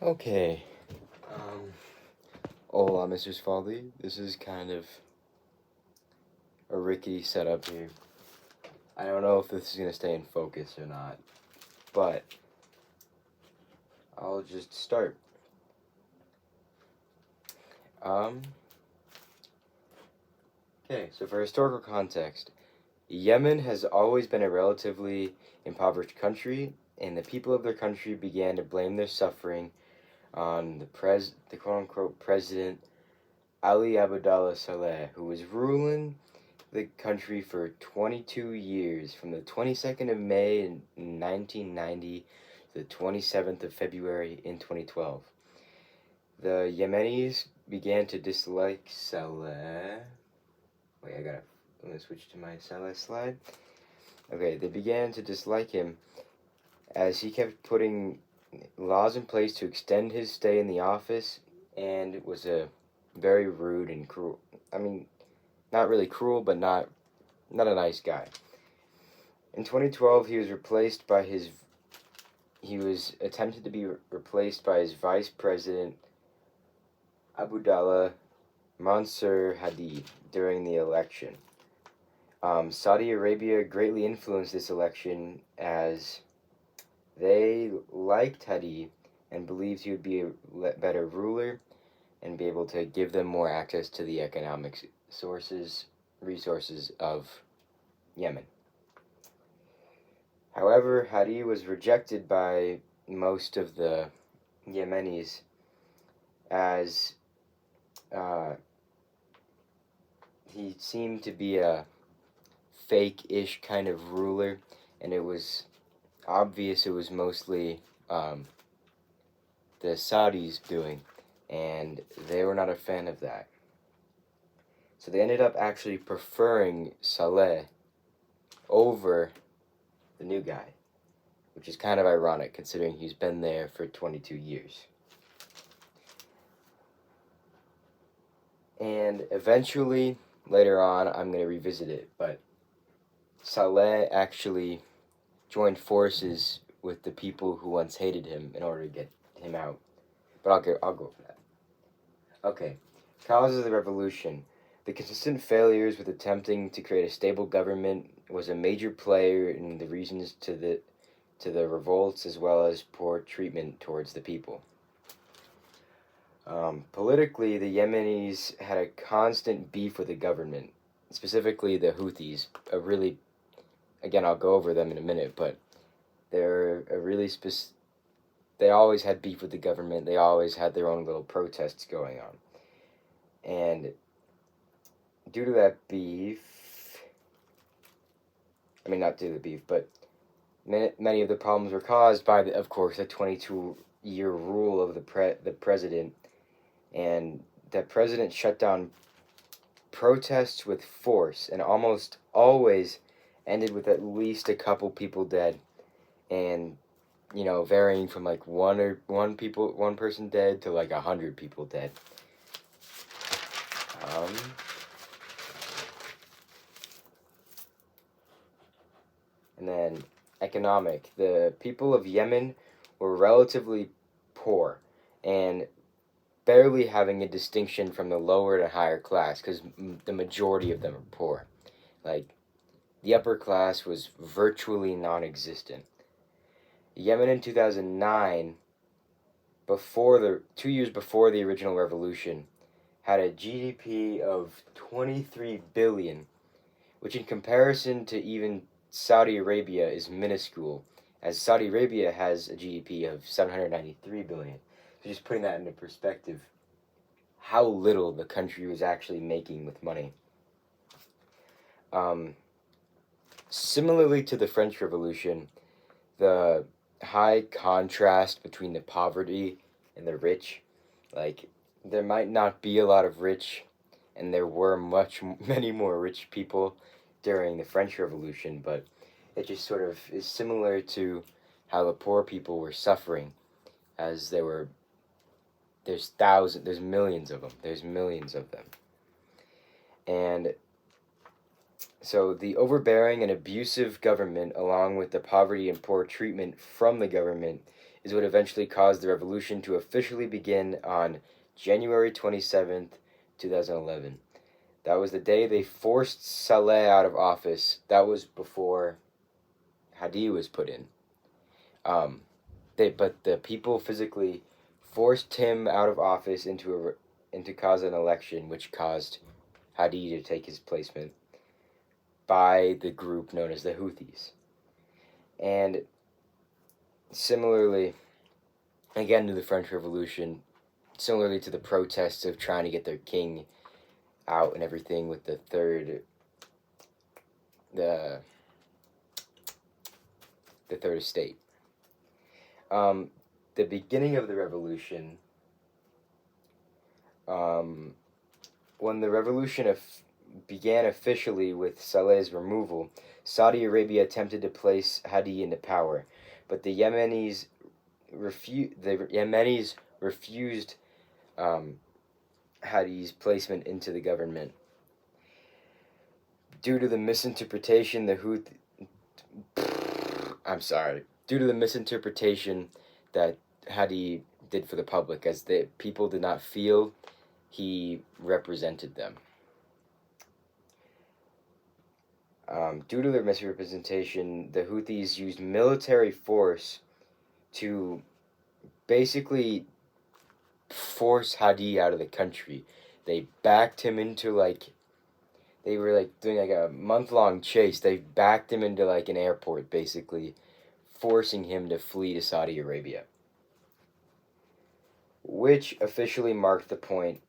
Okay. Um, Hola, Mr. Spaldi. This is kind of a rickety setup here. I don't know if this is going to stay in focus or not, but I'll just start. Um, okay, so for historical context, Yemen has always been a relatively impoverished country, and the people of their country began to blame their suffering on the quote unquote president Ali Abdullah Saleh, who was ruling the country for 22 years, from the 22nd of May in 1990 to the 27th of February in 2012. The Yemenis began to dislike Saleh. Wait, I'm gonna switch to my Saleh slide. Okay, they began to dislike him as he kept putting laws in place to extend his stay in the office and was a very rude and cruel. I mean, not really cruel, but not a nice guy. In 2012, he was attempted to be replaced by his vice president Abdullah Mansur Hadi during the election. Saudi Arabia greatly influenced this election as they liked Hadi and believed he would be a better ruler and be able to give them more access to the economic resources of Yemen. However, Hadi was rejected by most of the Yemenis as uh, he seemed to be a fake-ish kind of ruler, and it was obvious it was mostly the Saudis doing, and they were not a fan of that. So they ended up actually preferring Saleh over the new guy, which is kind of ironic considering he's been there for 22 years. And eventually, later on, I'm going to revisit it, but Saleh actually joined forces with the people who once hated him in order to get him out. But I'll go for that. Okay, causes of the revolution. The consistent failures with attempting to create a stable government was a major player in the reasons to the revolts, as well as poor treatment towards the people. Politically, the Yemenis had a constant beef with the government, specifically the Houthis. Again, I'll go over them in a minute, but they're a really they always had beef with the government. They always had their own little protests going on. And due to that beef, not due to the beef, but many of the problems were caused by, of course, the 22-year rule of the president. And that president shut down protests with force and almost always ended with at least a couple people dead. And varying from like one person dead to like 100 people dead. And then economic. The people of Yemen were relatively poor and barely having a distinction from the lower to higher class because the majority of them are poor. Like, the upper class was virtually non-existent. Yemen in 2009, 2 years before the original revolution, had a GDP of 23 billion, which in comparison to even Saudi Arabia is minuscule, as Saudi Arabia has a GDP of 793 billion. So just putting that into perspective, how little the country was actually making with money. Similarly to the French Revolution, the high contrast between the poverty and the rich, like, there might not be a lot of rich, and there were many more rich people during the French Revolution, but it just sort of is similar to how the poor people were suffering, as there's millions of them, and So the overbearing and abusive government, along with the poverty and poor treatment from the government, is what eventually caused the revolution to officially begin on January 27th, 2011. That was the day they forced Saleh out of office. That was before Hadi was put in. But the people physically forced him out of office into cause an election, which caused Hadi to take his placement by the group known as the Houthis. And similarly, again to the French Revolution, similarly to the protests of trying to get their king out and everything with the third estate. The beginning of the revolution, when the revolution began officially with Saleh's removal, Saudi Arabia attempted to place Hadi into power, but the Yemenis refused Hadi's placement into the government. Due to the misinterpretation that Hadi did for the public, as the people did not feel he represented them. Due to their misrepresentation, the Houthis used military force to basically force Hadi out of the country. They backed him into they were doing a month-long chase. They backed him into an airport, basically forcing him to flee to Saudi Arabia, which officially marked the point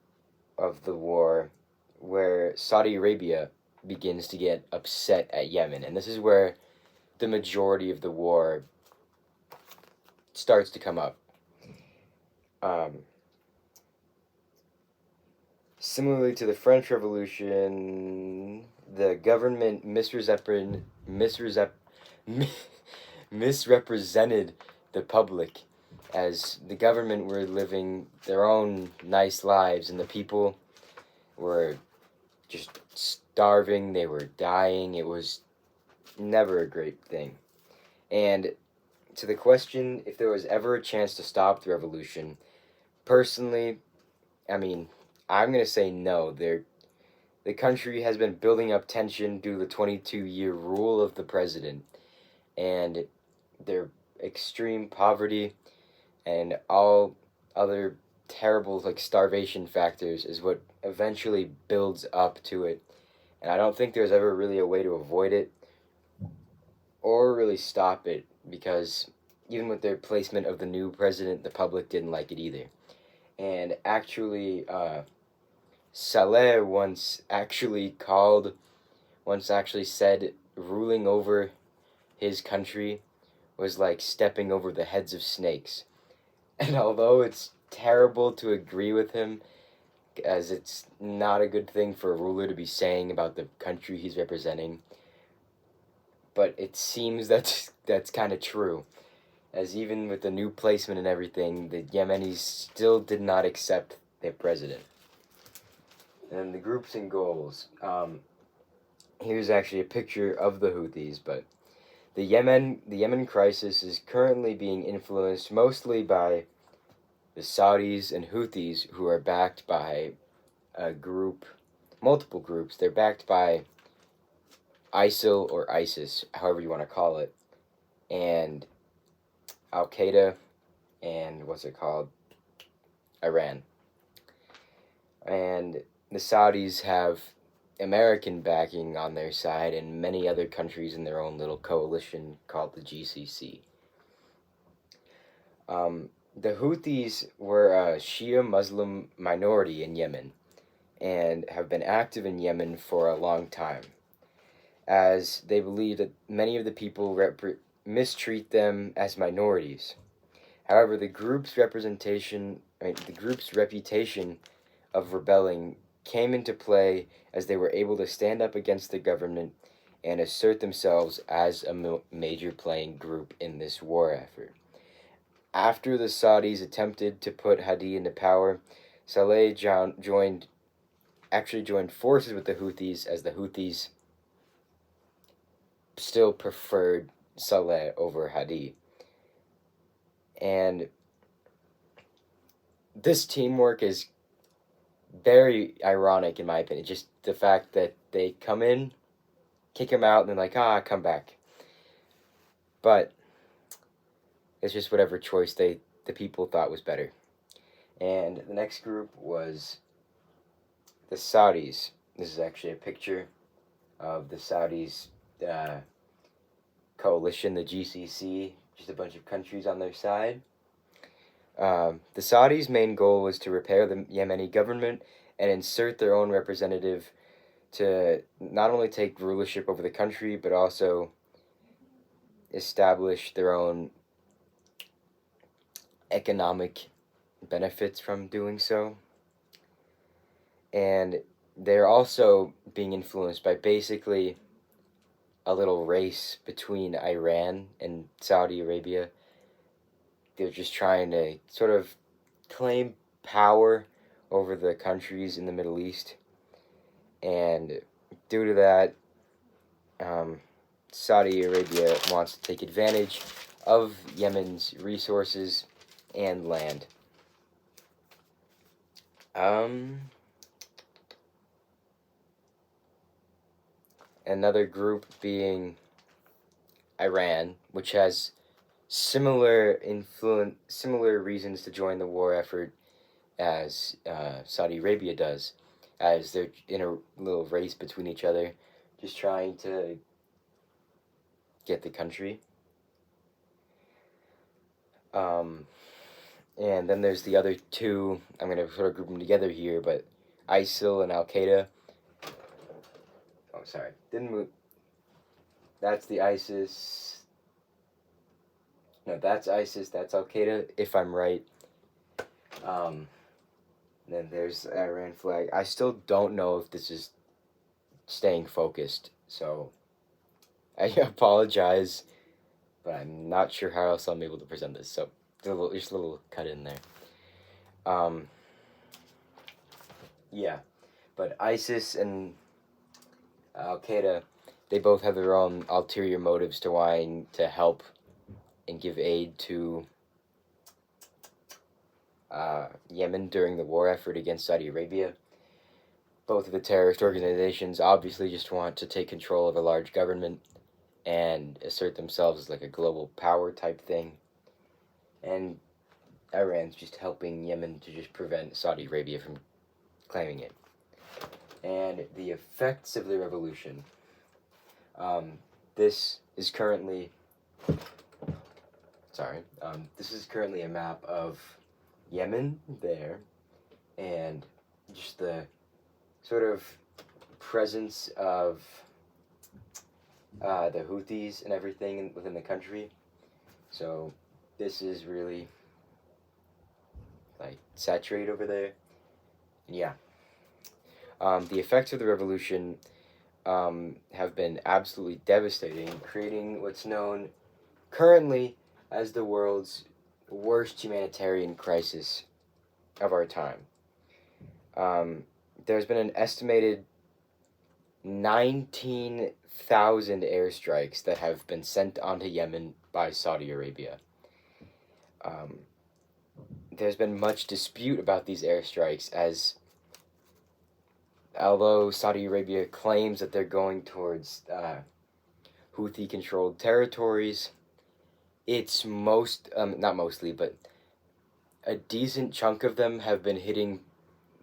of the war where Saudi Arabia begins to get upset at Yemen. And this is where the majority of the war starts to come up. Similarly to the French Revolution, the government misrepresented the public, as the government were living their own nice lives and the people were just starving, they were dying. It was never a great thing. And to the question if there was ever a chance to stop the revolution, personally, I'm going to say no. The country has been building up tension due to the 22-year rule of the president, and their extreme poverty and all other terrible starvation factors is what eventually builds up to it. And I don't think there's ever really a way to avoid it or really stop it, because even with their placement of the new president, the public didn't like it either. And actually, Saleh once actually said ruling over his country was like stepping over the heads of snakes. And although it's terrible to agree with him, as it's not a good thing for a ruler to be saying about the country he's representing, but it seems that's kind of true, as even with the new placement and everything, the Yemenis still did not accept their president. And the groups and goals. Here's actually a picture of the Houthis, but the Yemen crisis is currently being influenced mostly by the Saudis and Houthis, who are backed by multiple groups. They're backed by ISIL or ISIS, however you want to call it, and Al-Qaeda, and Iran. And the Saudis have American backing on their side, and many other countries in their own little coalition called the GCC. The Houthis were a Shia Muslim minority in Yemen and have been active in Yemen for a long time, as they believe that many of the people mistreat them as minorities. However, the group's reputation of rebelling came into play as they were able to stand up against the government and assert themselves as a major playing group in this war effort. After the Saudis attempted to put Hadi into power, Saleh joined forces with the Houthis, as the Houthis still preferred Saleh over Hadi. And this teamwork is very ironic, in my opinion. Just the fact that they come in, kick him out, and then come back. But it's just whatever choice the people thought was better. And the next group was the Saudis. This is actually a picture of the Saudis coalition, the GCC, just a bunch of countries on their side. The Saudis' main goal was to repair the Yemeni government and insert their own representative to not only take rulership over the country, but also establish their own economic benefits from doing so. And they're also being influenced by basically a little race between Iran and Saudi Arabia. They're just trying to sort of claim power over the countries in the Middle East. And due to that, Saudi Arabia wants to take advantage of Yemen's resources and land. Another group being Iran, which has similar reasons to join the war effort as Saudi Arabia does, as they're in a little race between each other, just trying to get the country. And then there's the other two. I'm going to sort of group them together here, but ISIL and Al Qaeda. Oh, sorry, didn't move. That's the ISIS. No, that's ISIS. That's Al Qaeda, if I'm right. Then there's the Iran flag. I still don't know if this is staying focused, so I apologize, but I'm not sure how else I'm able to present this. So just a little cut in there. Yeah, but ISIS and Al Qaeda, they both have their own ulterior motives to wanting to help and give aid to Yemen during the war effort against Saudi Arabia. Both of the terrorist organizations obviously just want to take control of a large government and assert themselves as like a global power type thing. And Iran's just helping Yemen to just prevent Saudi Arabia from claiming it. And the effects of the revolution. This is currently a map of Yemen there, and just the sort of presence of the Houthis and everything within the country. So this is really like saturated over there. And yeah. The effects of the revolution have been absolutely devastating, creating what's known currently as the world's worst humanitarian crisis of our time. There's been an estimated 19,000 airstrikes that have been sent onto Yemen by Saudi Arabia. There's been much dispute about these airstrikes, as although Saudi Arabia claims that they're going towards Houthi-controlled territories, it's not mostly, but a decent chunk of them have been hitting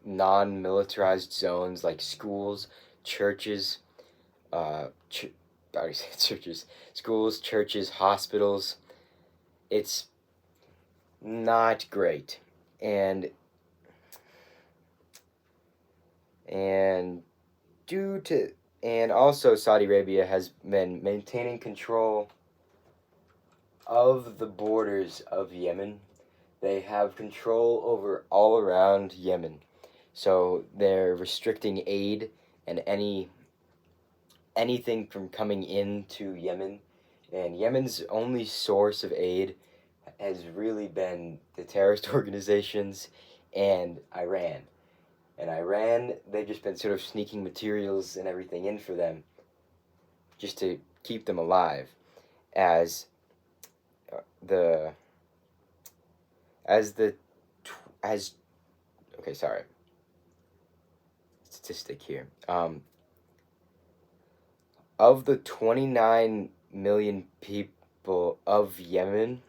non-militarized zones like schools, churches, schools, churches, hospitals. It's not great. And also Saudi Arabia has been maintaining control of the borders of Yemen. They have control over all around Yemen. So they're restricting aid and anything from coming into Yemen. And Yemen's only source of aid has really been the terrorist organizations and Iran. And Iran, they've just been sort of sneaking materials and everything in for them just to keep them alive, as the as the as okay, sorry, statistic here. Of the 29 million people of Yemen,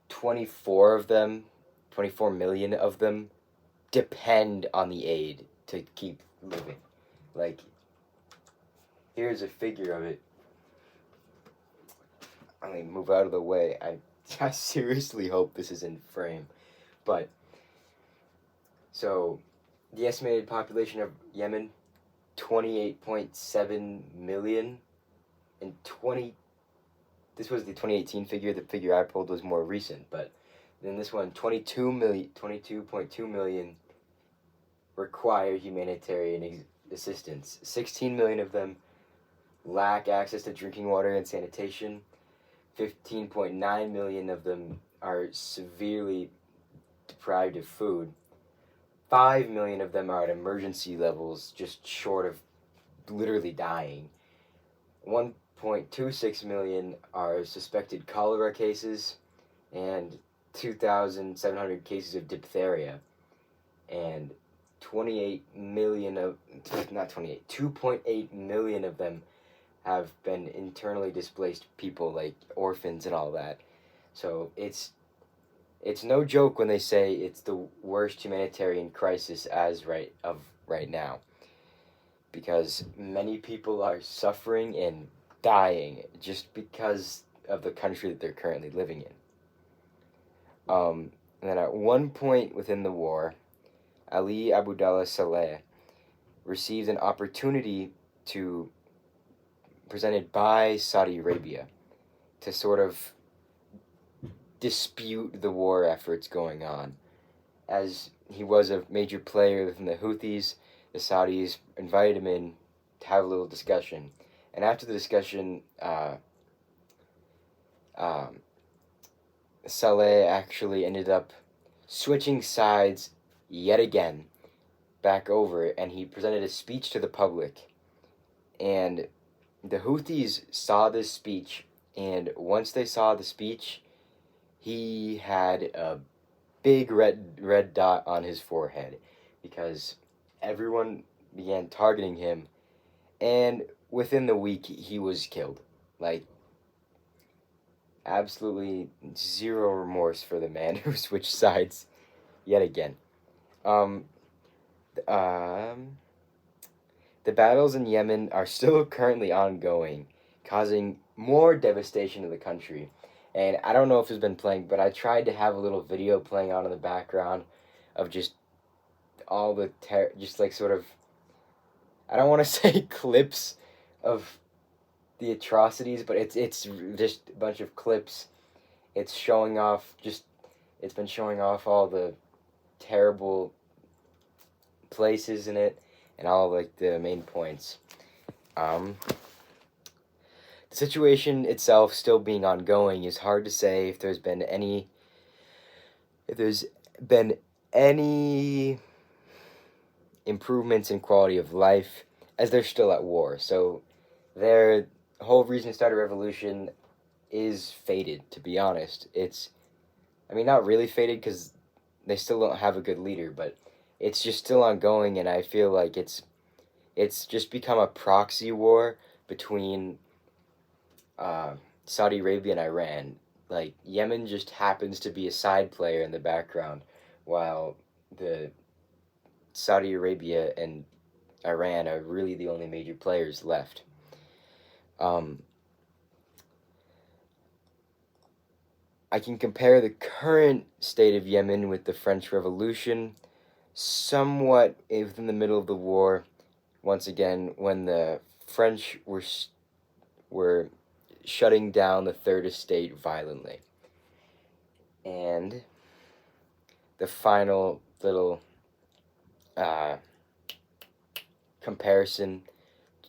24 million of them depend on the aid to keep living. Like, here's a figure of it. I'm gonna move out of the way. I seriously hope this is in frame. But, so, the estimated population of Yemen, 28.7 million. And this was the 2018 figure. The figure I pulled was more recent. But then this one, 22.2 million require humanitarian assistance. 16 million of them lack access to drinking water and sanitation. 15.9 million of them are severely deprived of food. 5 million of them are at emergency levels, just short of literally dying. 1.26 million are suspected cholera cases, and 2,700 cases of diphtheria. And 2.8 million of them have been internally displaced people, like orphans and all that. So it's no joke when they say it's the worst humanitarian crisis right now, because many people are suffering and dying just because of the country that they're currently living in. And then at one point within the war, Ali Abdullah Saleh received an opportunity presented by Saudi Arabia to sort of dispute the war efforts going on. As he was a major player within the Houthis, the Saudis invited him in to have a little discussion. And after the discussion, Saleh actually ended up switching sides yet again back over, and he presented a speech to the public. And the Houthis saw this speech, and once they saw the speech, he had a big red dot on his forehead, because everyone began targeting him, and within the week he was killed. Like, absolutely zero remorse for the man who switched sides yet again. The battles in Yemen are still currently ongoing, causing more devastation to the country. And I don't know if it's been playing, but I tried to have a little video playing on in the background of just all the just like sort of, I don't want to say clips of the atrocities, but it's just a bunch of clips. It's been showing off all the terrible places in it and all like the main points. The situation itself still being ongoing is hard to say if there's been any improvements in quality of life, as they're still at war. So their whole reason to start a revolution is faded, to be honest. Not really faded, because they still don't have a good leader, but it's just still ongoing, and I feel like it's just become a proxy war between Saudi Arabia and Iran. Like, Yemen just happens to be a side player in the background, while the Saudi Arabia and Iran are really the only major players left. I can compare the current state of Yemen with the French Revolution, somewhat within the middle of the war, once again, when the French were shutting down the Third Estate violently. And the final little comparison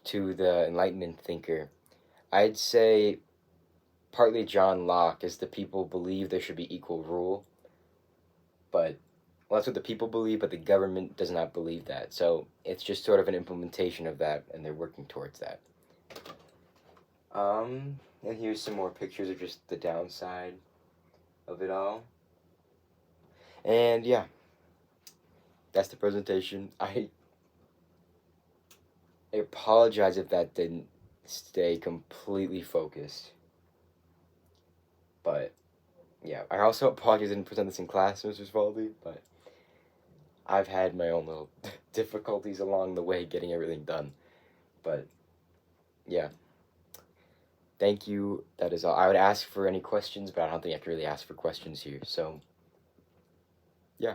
to the Enlightenment thinker, I'd say partly John Locke, as the people believe there should be equal rule, but that's what the people believe, but the government does not believe that. So it's just sort of an implementation of that, and they're working towards that. And here's some more pictures of just the downside of it all. And yeah, that's the presentation. I apologize if that didn't stay completely focused. But yeah, I also apologize I didn't present this in class, Mr. Spalding, but I've had my own little difficulties along the way getting everything done. But yeah, thank you. That is all. I would ask for any questions, but I don't think I have to really ask for questions here. So yeah.